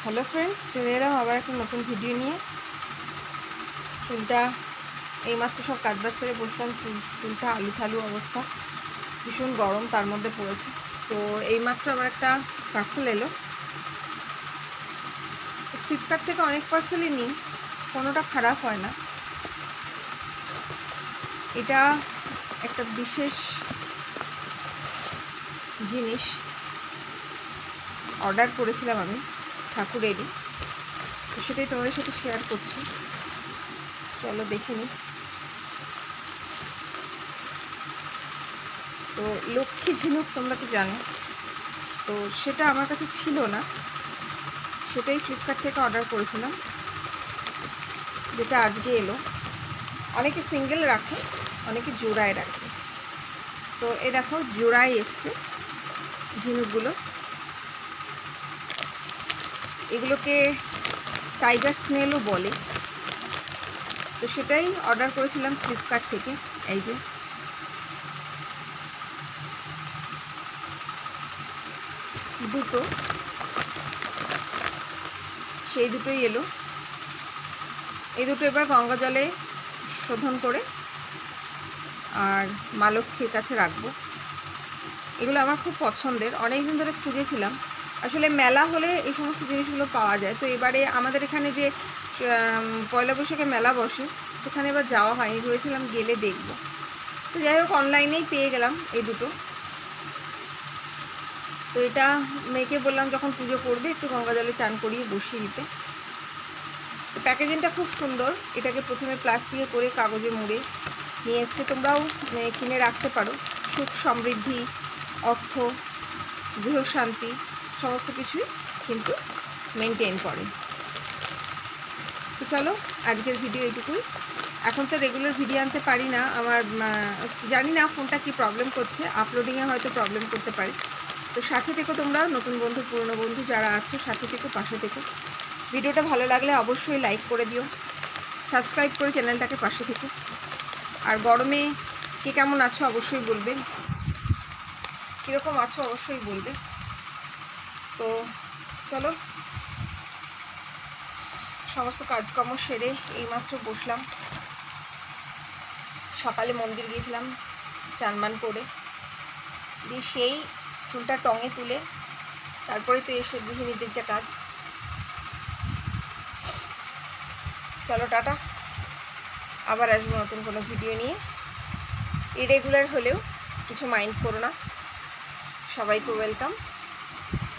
Hello friends, চলে এলাম আবার একটা নতুন ভিডিও নিয়ে। চুলটা এইমাত্র সব কাজবাজ ছেড়ে বসলাম। চুলটা আলু থালু অবস্থা, ভীষণ গরম তার মধ্যে পড়েছে। তো এইমাত্র আবার একটা পার্সেল এলো। ফ্লিপকার্ট থেকে অনেক পার্সেলই নিই, কোনোটা খারাপ হয় না। এটা একটা বিশেষ জিনিস অর্ডার করেছিলাম আমি ঠাকুরেরই, তো সেটাই তোমাদের সাথে শেয়ার করছি। চলো দেখে নিই। তো লক্ষ্মী ঝিনুক তোমরা তো জানো, তো সেটা আমার কাছে ছিল না, সেটাই ফ্লিপকার্ট থেকে অর্ডার করেছিলাম, যেটা আজকে এলো। অনেকে সিঙ্গেল রাখে, অনেকে জোড়ায় রাখে। তো এ দেখো জোড়ায় এসছে ঝিনুকগুলো। এগুলোকে টাইগার স্নেলও বলে। তো সেটাই অর্ডার করেছিলাম ফ্লিপকার্ট থেকে। এই যে দুটো, সেই দুটোই এলো। এই দুটো এবার গঙ্গা জলে শোধন করে আর মা লক্ষ্মীর কাছে রাখবো। এগুলো আমার খুব পছন্দের, অনেক দিন ধরে খুঁজেছিলাম। আসলে মেলা হলে এই সমস্ত জিনিসগুলো পাওয়া যায়। তো এবারে আমাদের এখানে যে পয়লা বৈশাখে মেলা বসে, সেখানে এবার যাওয়া হয়নি, ভেবেছিলাম গেলে দেখব। তো যাই হোক, অনলাইনেই পেয়ে গেলাম এই দুটো। তো এটা মেয়েকে বললাম যখন পুজো করবে একটু গঙ্গা জলে চান করিয়ে বসিয়ে দিতে। প্যাকেজিংটা খুব সুন্দর। এটাকে প্রথমে প্লাস্টিকে করে কাগজে মুড়ে নিয়ে এসছে। তোমরাও কিনে রাখতে পারো। সুখ সমৃদ্ধি, অর্থ, গৃহশান্তি সমস্ত কিছুই কিন্তু মেনটেন করে। তো চলো, আজকের ভিডিও এইটুকুই। এখন তো রেগুলার ভিডিও আনতে পারি না, আমার জানি না ফোনটা কি প্রবলেম করছে, আপলোডিংয়ে হয়তো প্রবলেম করতে পারে। তো সাথে থেকো তোমরা, নতুন বন্ধু পুরনো বন্ধু যারা আছো সাথে থেকো, পাশে থেকো। ভিডিওটা ভালো লাগলে অবশ্যই লাইক করে দিও, সাবস্ক্রাইব করে চ্যানেলটাকে পাশে থেকো। আর গরমে কে কেমন আছো অবশ্যই বলবে, কীরকম আছো অবশ্যই বলবে। তো চলো, সমস্ত কাজকর্ম সেরে এইমাত্র বসলাম। সকালে মন্দির গিয়েছিলাম চানমান করে, দিয়ে সেই চুলটা টঙে তুলে তারপরে তো এসে গৃহিণীদের যা কাজ। চলো টাটা, আবার আসবো নতুন কোনো ভিডিও নিয়ে। ইরেগুলার হলেও কিছু মাইন্ড করো না, সবাইকে ওয়েলকাম।